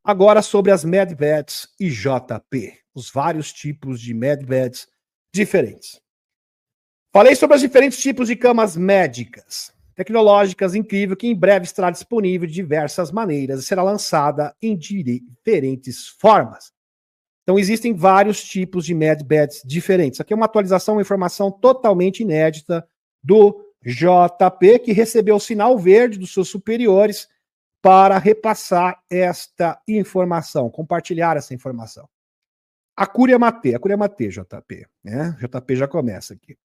Agora sobre as medbeds e JP, os vários tipos de medbeds diferentes. Falei sobre os diferentes tipos de camas médicas, tecnológicas, incrível, que em breve estará disponível de diversas maneiras e será lançada em diferentes formas. Então existem vários tipos de medbeds diferentes. Aqui é uma atualização, uma informação totalmente inédita do JP, que recebeu o sinal verde dos seus superiores para repassar esta informação, compartilhar essa informação. A Cúria Matê, JP, né? JP já começa aqui.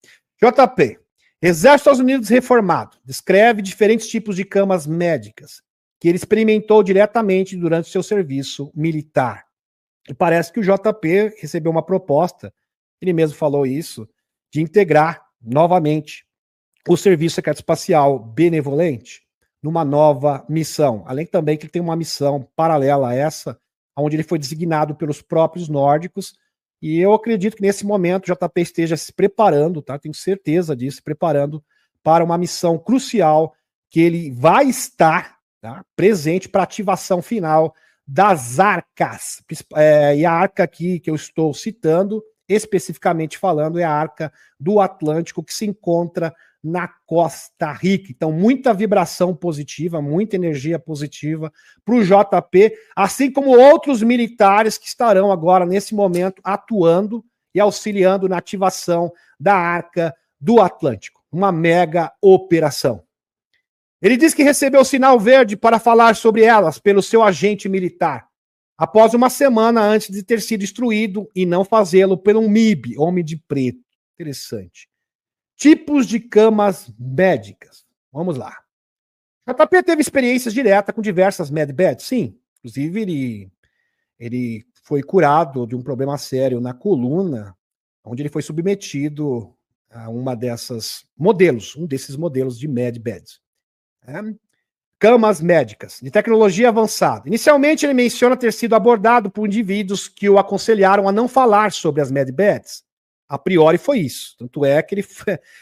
JP, Exército dos Estados Unidos reformado, descreve diferentes tipos de camas médicas que ele experimentou diretamente durante seu serviço militar. E parece que o JP recebeu uma proposta, ele mesmo falou isso, de integrar novamente o Serviço Secreto Espacial Benevolente numa nova missão. Além também que ele tem uma missão paralela a essa, onde ele foi designado pelos próprios nórdicos, e eu acredito que nesse momento o JP esteja se preparando, tá? Tenho certeza disso, se preparando para uma missão crucial que ele vai estar, tá, presente para ativação final das arcas. E a arca aqui que eu estou citando, especificamente falando, é a Arca do Atlântico, que se encontra na Costa Rica. Então, muita vibração positiva, muita energia positiva para o JP, assim como outros militares que estarão agora, nesse momento, atuando e auxiliando na ativação da Arca do Atlântico. Uma mega operação. Ele diz que recebeu o sinal verde para falar sobre elas pelo seu agente militar, após uma semana antes de ter sido instruído e não fazê-lo pelo MIB, Homem de Preto. Interessante. Tipos de camas médicas. Vamos lá. JP teve experiências diretas com diversas medbeds, sim. Inclusive, ele foi curado de um problema sério na coluna, onde ele foi submetido a um desses modelos de medbeds. Camas médicas, de tecnologia avançada. Inicialmente, ele menciona ter sido abordado por indivíduos que o aconselharam a não falar sobre as medbeds. A priori foi isso. Tanto é que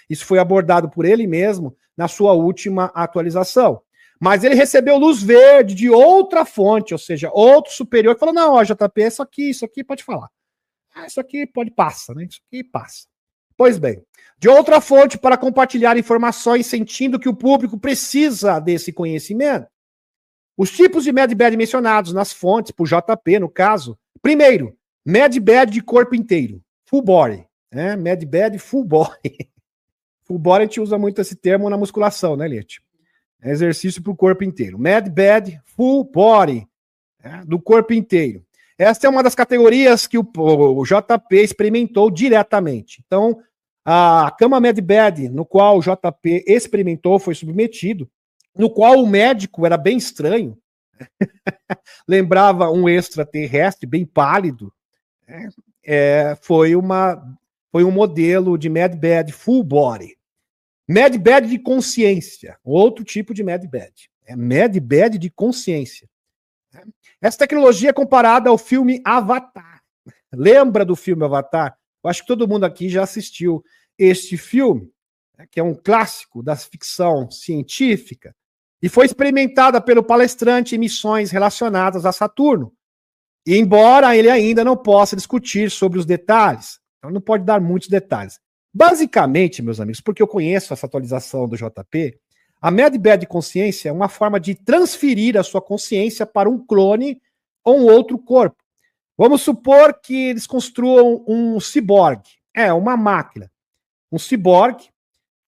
isso foi abordado por ele mesmo na sua última atualização. Mas ele recebeu luz verde de outra fonte, ou seja, outro superior, que falou, não, ó, JP, isso aqui pode falar. Isso aqui passa, né? Isso aqui passa. Pois bem, de outra fonte para compartilhar informações, sentindo que o público precisa desse conhecimento. Os tipos de medbed mencionados nas fontes, por JP, no caso, primeiro, medbed de corpo inteiro, full body. Medbed full body. Full body a gente usa muito esse termo na musculação, né, Liette? É exercício para o corpo inteiro. Medbed full body, do corpo inteiro. Essa é uma das categorias que o JP experimentou diretamente. Então, a cama medbed, no qual o JP experimentou, foi submetido, no qual o médico era bem estranho, lembrava um extraterrestre, bem pálido, foi um modelo de medbed full body. Medbed de consciência, outro tipo de medbed. Medbed de consciência. Essa tecnologia é comparada ao filme Avatar. Lembra do filme Avatar? Eu acho que todo mundo aqui já assistiu este filme, que é um clássico da ficção científica, e foi experimentada pelo palestrante em missões relacionadas a Saturno. E embora ele ainda não possa discutir sobre os detalhes, então não pode dar muitos detalhes. Basicamente, meus amigos, porque eu conheço essa atualização do JP, a medbed de consciência é uma forma de transferir a sua consciência para um clone ou um outro corpo. Vamos supor que eles construam um ciborgue, uma máquina, um ciborgue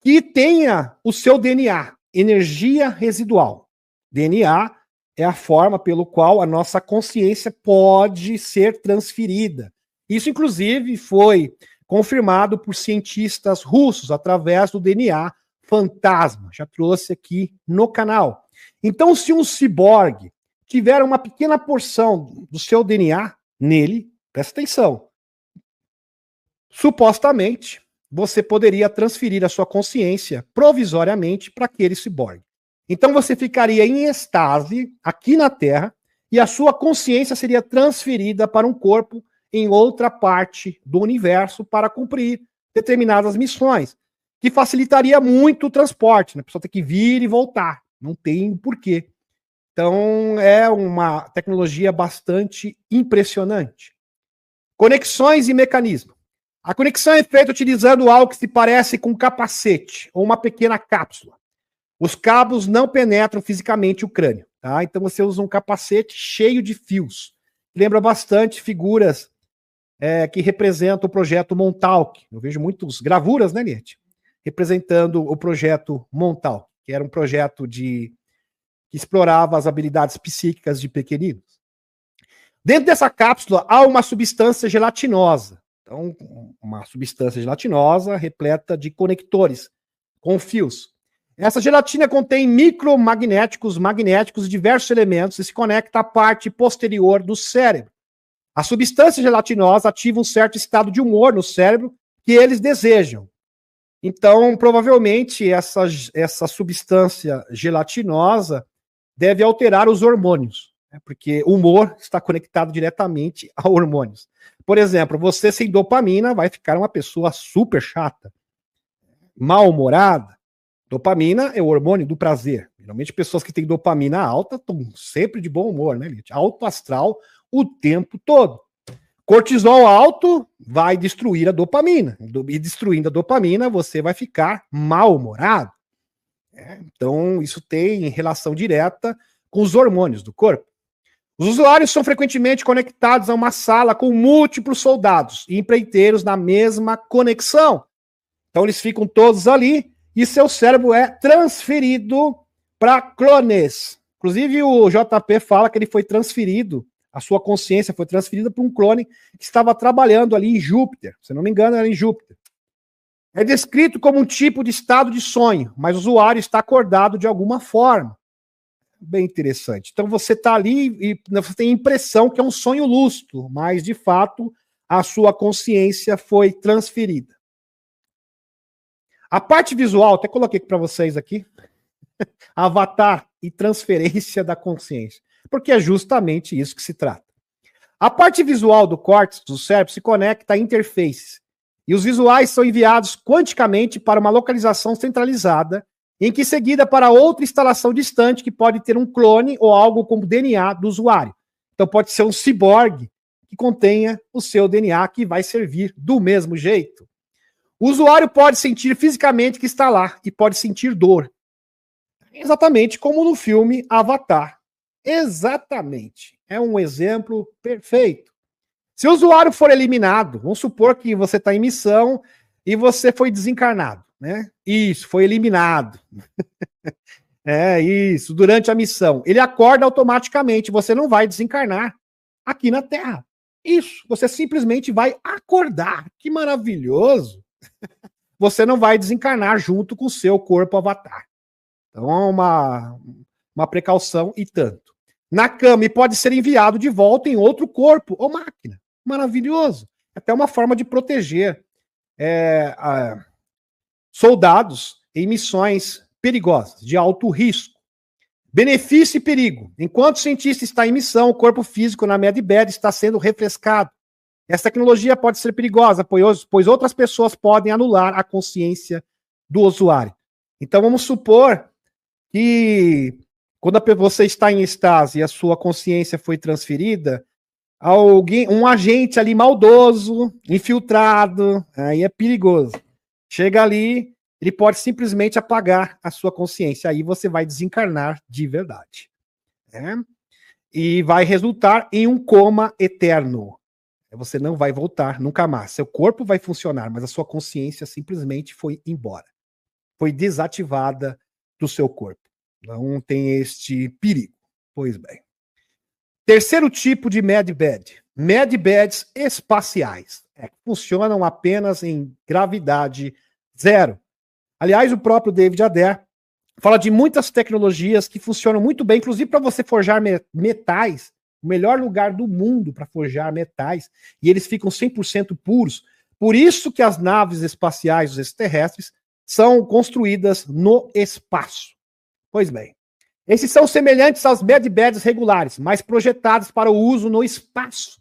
que tenha o seu DNA, energia residual. DNA é a forma pelo qual a nossa consciência pode ser transferida. Isso, inclusive, foi confirmado por cientistas russos através do DNA fantasma. Já trouxe aqui no canal. Então, se um ciborgue tiver uma pequena porção do seu DNA nele, presta atenção, supostamente, você poderia transferir a sua consciência provisoriamente para aquele ciborgue. Então você ficaria em estase aqui na Terra e a sua consciência seria transferida para um corpo em outra parte do universo para cumprir determinadas missões, que facilitaria muito o transporte, né? A pessoa tem que vir e voltar, não tem porquê. Então, é uma tecnologia bastante impressionante. Conexões e mecanismo. A conexão é feita utilizando algo que se parece com um capacete ou uma pequena cápsula. Os cabos não penetram fisicamente o crânio, tá? Então você usa um capacete cheio de fios. Lembra bastante figuras que representam o projeto Montauk. Eu vejo muitas gravuras, né, Liette? Representando o projeto Montauk, que era um projeto que explorava as habilidades psíquicas de pequeninos. Dentro dessa cápsula há uma substância gelatinosa. Então, uma substância gelatinosa repleta de conectores com fios. Essa gelatina contém micromagnéticos, magnéticos e diversos elementos e se conecta à parte posterior do cérebro. A substância gelatinosa ativa um certo estado de humor no cérebro que eles desejam. Então, provavelmente, essa substância gelatinosa deve alterar os hormônios, né? Porque o humor está conectado diretamente a hormônios. Por exemplo, você sem dopamina vai ficar uma pessoa super chata, mal-humorada. Dopamina é o hormônio do prazer. Geralmente, pessoas que têm dopamina alta estão sempre de bom humor, né, gente? Alto astral o tempo todo. Cortisol alto vai destruir a dopamina. E destruindo a dopamina, você vai ficar mal-humorado. Então, isso tem relação direta com os hormônios do corpo. Os usuários são frequentemente conectados a uma sala com múltiplos soldados e empreiteiros na mesma conexão. Então, eles ficam todos ali e seu cérebro é transferido para clones. Inclusive, o JP fala que ele foi transferido, a sua consciência foi transferida para um clone que estava trabalhando ali em Júpiter. Se não me engano, era em Júpiter. É descrito como um tipo de estado de sonho, mas o usuário está acordado de alguma forma. Bem interessante. Então você está ali e você tem a impressão que é um sonho lúcido, mas de fato a sua consciência foi transferida. A parte visual, até coloquei para vocês aqui, avatar e transferência da consciência, porque é justamente isso que se trata. A parte visual do córtex do cérebro se conecta a interfaces, e os visuais são enviados quanticamente para uma localização centralizada, em que seguida para outra instalação distante, que pode ter um clone ou algo como DNA do usuário. Então pode ser um ciborgue que contenha o seu DNA, que vai servir do mesmo jeito. O usuário pode sentir fisicamente que está lá e pode sentir dor. Exatamente como no filme Avatar. Exatamente. É um exemplo perfeito. Se o usuário for eliminado, vamos supor que você está em missão e você foi desencarnado, né? Isso, foi eliminado. É isso, durante a missão. Ele acorda automaticamente, você não vai desencarnar aqui na Terra. Isso, você simplesmente vai acordar. Que maravilhoso. Você não vai desencarnar junto com o seu corpo avatar. Então, uma precaução e tanto. Na cama, e pode ser enviado de volta em outro corpo ou máquina. Maravilhoso. Até uma forma de proteger soldados em missões perigosas, de alto risco. Benefício e perigo. Enquanto o cientista está em missão, o corpo físico na medbed está sendo refrescado. Essa tecnologia pode ser perigosa, pois outras pessoas podem anular a consciência do usuário. Então, vamos supor que quando você está em estase e a sua consciência foi transferida, um agente ali maldoso, infiltrado, aí é perigoso. Chega ali, ele pode simplesmente apagar a sua consciência. Aí você vai desencarnar de verdade. Né? E vai resultar em um coma eterno. Você não vai voltar nunca mais. Seu corpo vai funcionar, mas a sua consciência simplesmente foi embora. Foi desativada do seu corpo. Não tem este perigo. Pois bem. Terceiro tipo de medbed. Medbeds espaciais. Funcionam apenas em gravidade zero. Aliás, o próprio David Adair fala de muitas tecnologias que funcionam muito bem, inclusive para você forjar metais, o melhor lugar do mundo para forjar metais, e eles ficam 100% puros. Por isso que as naves espaciais, os extraterrestres, são construídas no espaço. Pois bem, esses são semelhantes aos medbeds regulares, mas projetados para o uso no espaço.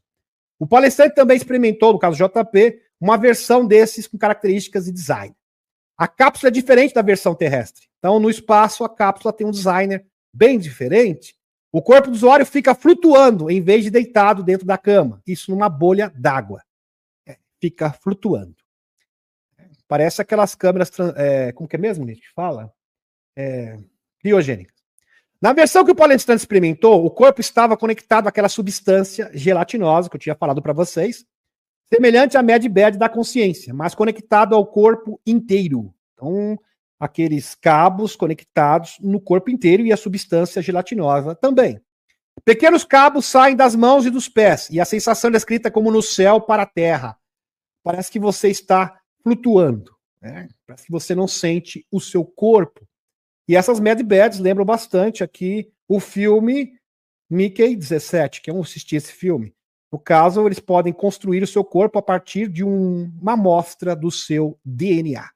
O palestrante também experimentou, no caso JP, uma versão desses com características de design. A cápsula é diferente da versão terrestre. Então, no espaço, a cápsula tem um designer bem diferente. O corpo do usuário fica flutuando em vez de deitado dentro da cama. Isso numa bolha d'água. Fica flutuando. Parece aquelas câmeras, como que é mesmo, gente? Fala? Criogênicas. Na versão que o palestrante experimentou, o corpo estava conectado àquela substância gelatinosa que eu tinha falado para vocês, semelhante à medbed da consciência, mas conectado ao corpo inteiro. Então, aqueles cabos conectados no corpo inteiro e a substância gelatinosa também. Pequenos cabos saem das mãos e dos pés, e a sensação é descrita como no céu para a terra. Parece que você está flutuando, né? Parece que você não sente o seu corpo. E essas medbeds lembram bastante aqui o filme Mickey 17, que eu assisti esse filme. No caso, eles podem construir o seu corpo a partir de uma amostra do seu DNA.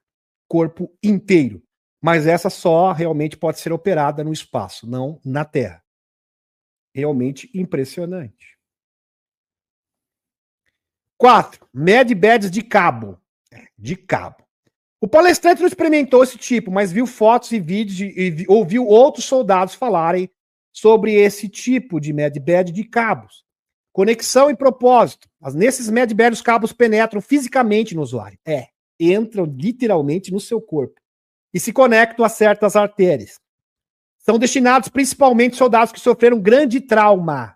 Corpo inteiro. Mas essa só realmente pode ser operada no espaço, não na Terra. Realmente impressionante. 4. Medbeds de cabo. De cabo. O palestrante não experimentou esse tipo, mas viu fotos e vídeos e ouviu outros soldados falarem sobre esse tipo de medbed de cabos. Conexão e propósito. Mas nesses medbeds, os cabos penetram fisicamente no usuário. Entram literalmente no seu corpo. E se conectam a certas artérias. São destinados principalmente a soldados que sofreram grande trauma.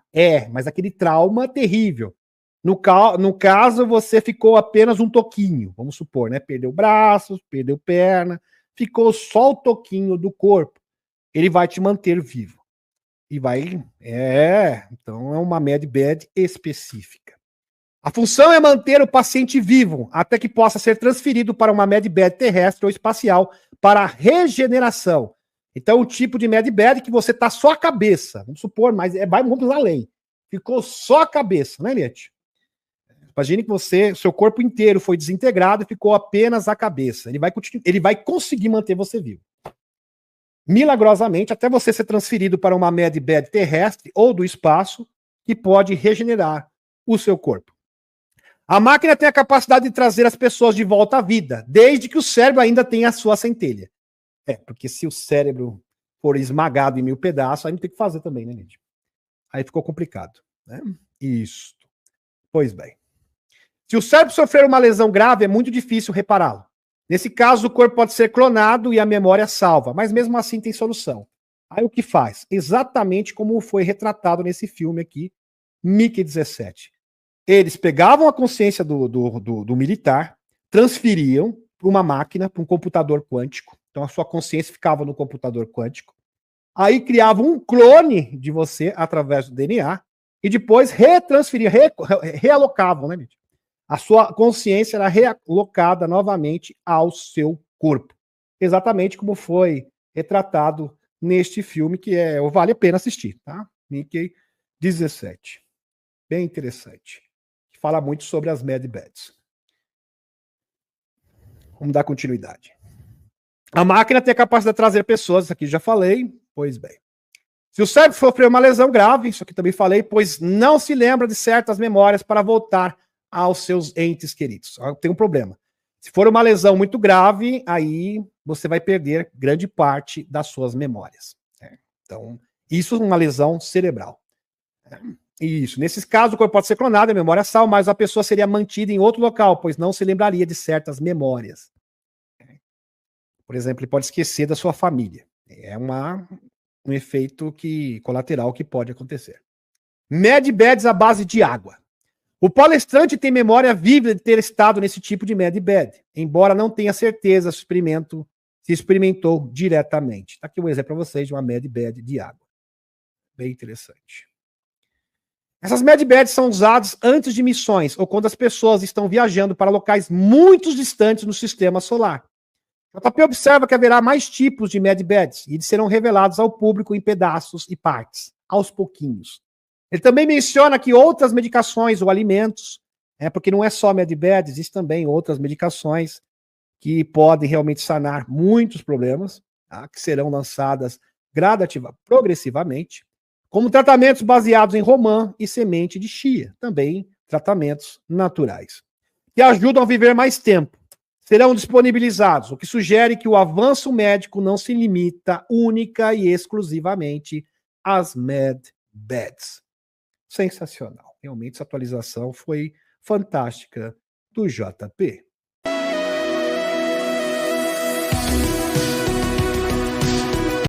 Mas aquele trauma terrível. No caso, você ficou apenas um toquinho, vamos supor, né? Perdeu braços, perdeu perna, ficou só o toquinho do corpo. Ele vai te manter vivo. E vai... então é uma medbed específica. A função é manter o paciente vivo, até que possa ser transferido para uma medbed terrestre ou espacial para regeneração. Então, o tipo de medbed que você tá só a cabeça, vamos supor, mas vamos além. Ficou só a cabeça, né, Liette? Imagine que seu corpo inteiro foi desintegrado e ficou apenas a cabeça. Ele vai conseguir manter você vivo. Milagrosamente, até você ser transferido para uma medbed terrestre ou do espaço, que pode regenerar o seu corpo. A máquina tem a capacidade de trazer as pessoas de volta à vida, desde que o cérebro ainda tenha a sua centelha. Porque se o cérebro for esmagado em 1000 pedaços, aí não tem o que fazer também, né, gente? Aí ficou complicado, né? Isso. Pois bem. Se o cérebro sofrer uma lesão grave, é muito difícil repará-lo. Nesse caso, o corpo pode ser clonado e a memória salva, mas mesmo assim tem solução. Aí o que faz? Exatamente como foi retratado nesse filme aqui, Mickey 17. Eles pegavam a consciência do militar, transferiam para uma máquina, para um computador quântico. Então a sua consciência ficava no computador quântico. Aí criavam um clone de você através do DNA e depois retransferiam, realocavam, né, gente? A sua consciência era realocada novamente ao seu corpo. Exatamente como foi retratado neste filme, que vale a pena assistir, tá? Mickey 17. Bem interessante. Fala muito sobre as medbeds. Vamos dar continuidade. A máquina tem a capacidade de trazer pessoas, isso aqui já falei, pois bem. Se o cérebro sofreu uma lesão grave, isso aqui também falei, pois não se lembra de certas memórias para voltar aos seus entes queridos. Tem um problema. Se for uma lesão muito grave, aí você vai perder grande parte das suas memórias. Então, isso é uma lesão cerebral. Isso. Nesses casos, o corpo pode ser clonado, a memória sal, mas a pessoa seria mantida em outro local, pois não se lembraria de certas memórias. Por exemplo, ele pode esquecer da sua família. É um efeito colateral que pode acontecer. Medbeds à base de água. O palestrante tem memória vívida de ter estado nesse tipo de medbed, embora não tenha certeza se experimentou diretamente. Tá aqui um exemplo para vocês de uma medbed de água. Bem interessante. Essas medbeds são usadas antes de missões ou quando as pessoas estão viajando para locais muito distantes no sistema solar. O JP observa que haverá mais tipos de medbeds e eles serão revelados ao público em pedaços e partes, aos pouquinhos. Ele também menciona que outras medicações ou alimentos, porque não é só medbed, existem também outras medicações que podem realmente sanar muitos problemas, tá? Que serão lançadas progressivamente, como tratamentos baseados em romã e semente de chia, também tratamentos naturais, que ajudam a viver mais tempo. Serão disponibilizados, o que sugere que o avanço médico não se limita única e exclusivamente as Med Beds. Sensacional. Realmente essa atualização foi fantástica do JP.